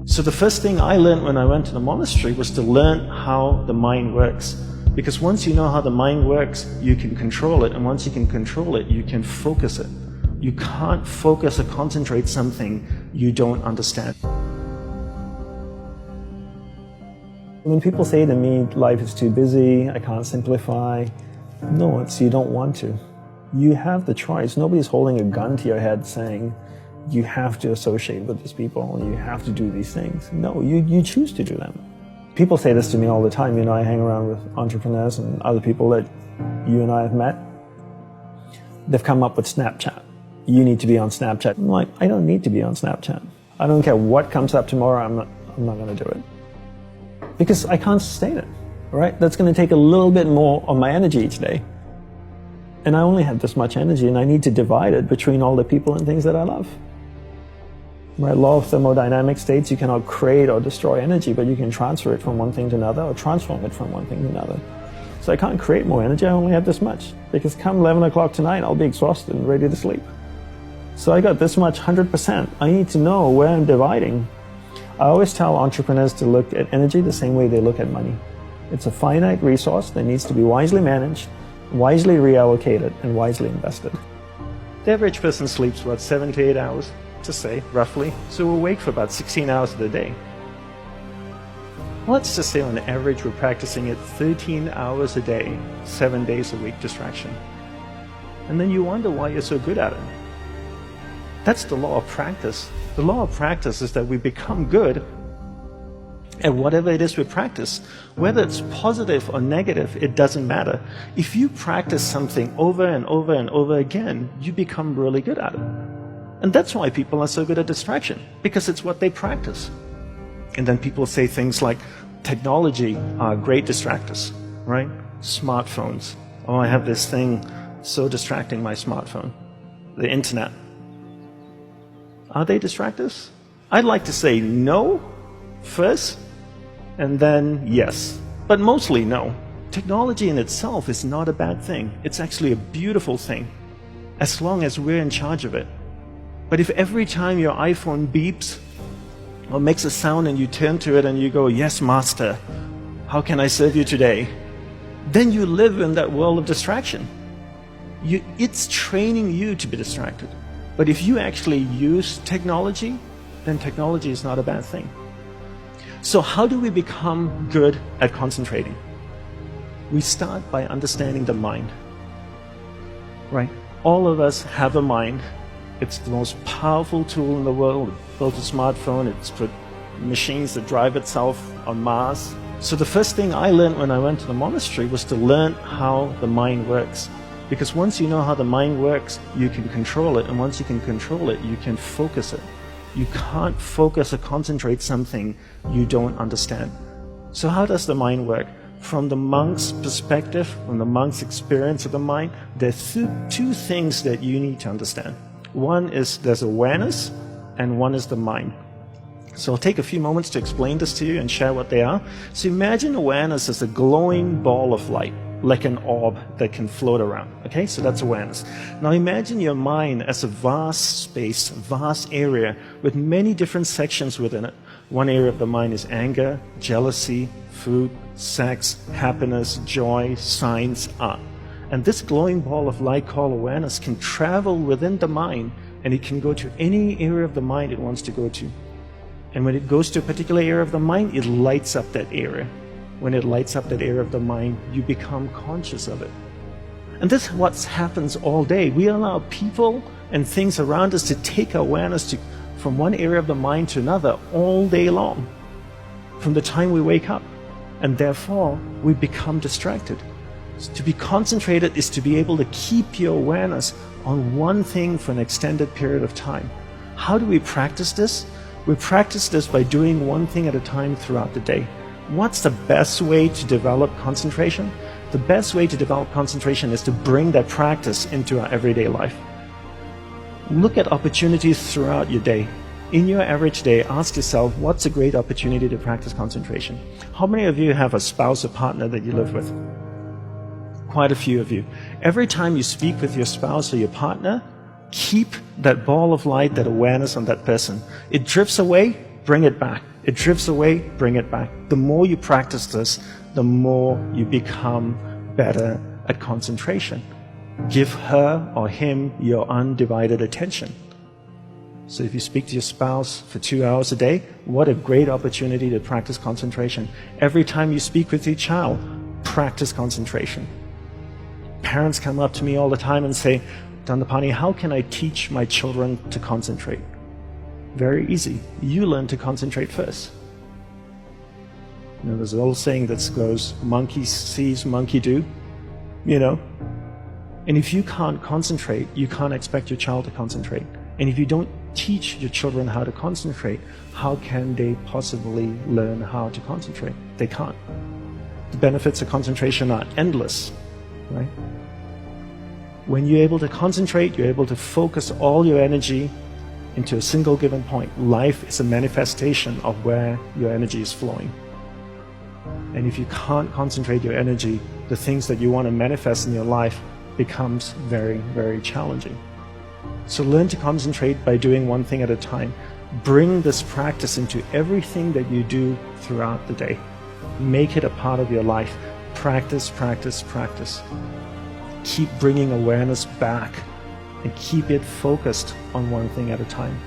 So the first thing I learned when I went to the monastery was to learn how the mind works. Because once you know how the mind works, you can control it. And once you can control it, you can focus it. You can't focus or concentrate something you don't understand. When people say to me, life is too busy, I can't simplify, no, it's you don't want to. You have the choice. Nobody's holding a gun to your head saying, you have to associate with these people, you have to do these things. No, you choose to do them. People say this to me all the time. You know, I hang around with entrepreneurs and other people that you and I have met. They've come up with Snapchat. You need to be on Snapchat. I'm like, I don't need to be on Snapchat. I don't care what comes up tomorrow, I'm not going to do it. Because I can't sustain it, right? That's going to take a little bit more of my energy each day. And I only have this much energy, and I need to divide it between all the people and things that I love. Right? Law of thermodynamics states you cannot create or destroy energy, but you can transfer it from one thing to another or transform it from one thing to another. So I can't create more energy, I only have this much. Because come 11 o'clock tonight, I'll be exhausted and ready to sleep. So I got this much, 100%. I need to know where I'm dividing. I always tell entrepreneurs to look at energy the same way they look at money. It's a finite resource that needs to be wisely managed, wisely reallocated, and wisely invested. The average person sleeps, what, 7 to 8 hours, to say, roughly. So we're awake for about 16 hours of the day. Let's just say on average we're practicing it 13 hours a day, 7 days a week distraction. And then you wonder why you're so good at it. That's the law of practice. The law of practice is that we become good at whatever it is we practice. Whether it's positive or negative, it doesn't matter. If you practice something over and over and over again, you become really good at it. And that's why people are so good at distraction, because it's what they practice. And then people say things like, technology are great distractors, right? Smartphones. Oh, I have this thing so distracting, my smartphone. The internet. Are they distractors? I'd like to say no first, and then yes. But mostly no. Technology in itself is not a bad thing. It's actually a beautiful thing, as long as we're in charge of it. But if every time your iPhone beeps or makes a sound and you turn to it and you go, yes, master, how can I serve you today? Then you live in that world of distraction. It's training you to be distracted. But if you actually use technology, then technology is not a bad thing. So how do we become good at concentrating? We start by understanding the mind. Right? All of us have a mind. It's the most powerful tool in the world. It built a smartphone, it's put machines that drive itself on Mars. So the first thing I learned when I went to the monastery was to learn how the mind works. Because once you know how the mind works, you can control it. And once you can control it, you can focus it. You can't focus or concentrate something you don't understand. So how does the mind work? From the monk's perspective, from the monk's experience of the mind, there's two things that you need to understand. One is there's awareness, and one is the mind. So I'll take a few moments to explain this to you and share what they are. So imagine awareness as a glowing ball of light, like an orb that can float around. Okay, so that's awareness. Now imagine your mind as a vast space, vast area with many different sections within it. One area of the mind is anger, jealousy, food, sex, happiness, joy, science, art. And this glowing ball of light called awareness can travel within the mind, and it can go to any area of the mind it wants to go to. And when it goes to a particular area of the mind, it lights up that area. When it lights up that area of the mind, you become conscious of it. And this is what happens all day. We allow people and things around us to take awareness from one area of the mind to another all day long, from the time we wake up. And therefore, we become distracted. So to be concentrated is to be able to keep your awareness on one thing for an extended period of time. How do we practice this? We practice this by doing one thing at a time throughout the day. What's the best way to develop concentration? The best way to develop concentration is to bring that practice into our everyday life. Look at opportunities throughout your day. In your average day, ask yourself, what's a great opportunity to practice concentration? How many of you have a spouse or partner that you live with? Quite a few of you. Every time you speak with your spouse or your partner, keep that ball of light, that awareness on that person. It drifts away, bring it back. It drifts away, bring it back. The more you practice this, the more you become better at concentration. Give her or him your undivided attention. So if you speak to your spouse for 2 hours a day, what a great opportunity to practice concentration. Every time you speak with your child, practice concentration. Parents come up to me all the time and say, Dandapani, how can I teach my children to concentrate? Very easy. You learn to concentrate first. There's an old saying that goes, monkey sees, monkey do. And if you can't concentrate, you can't expect your child to concentrate. And if you don't teach your children how to concentrate, how can they possibly learn how to concentrate? They can't. The benefits of concentration are endless, right? When you're able to concentrate, you're able to focus all your energy into a single given point. Life is a manifestation of where your energy is flowing. And if you can't concentrate your energy, the things that you want to manifest in your life becomes very, very challenging. So learn to concentrate by doing one thing at a time. Bring this practice into everything that you do throughout the day. Make it a part of your life. Practice, practice, practice. Keep bringing awareness back and keep it focused on one thing at a time.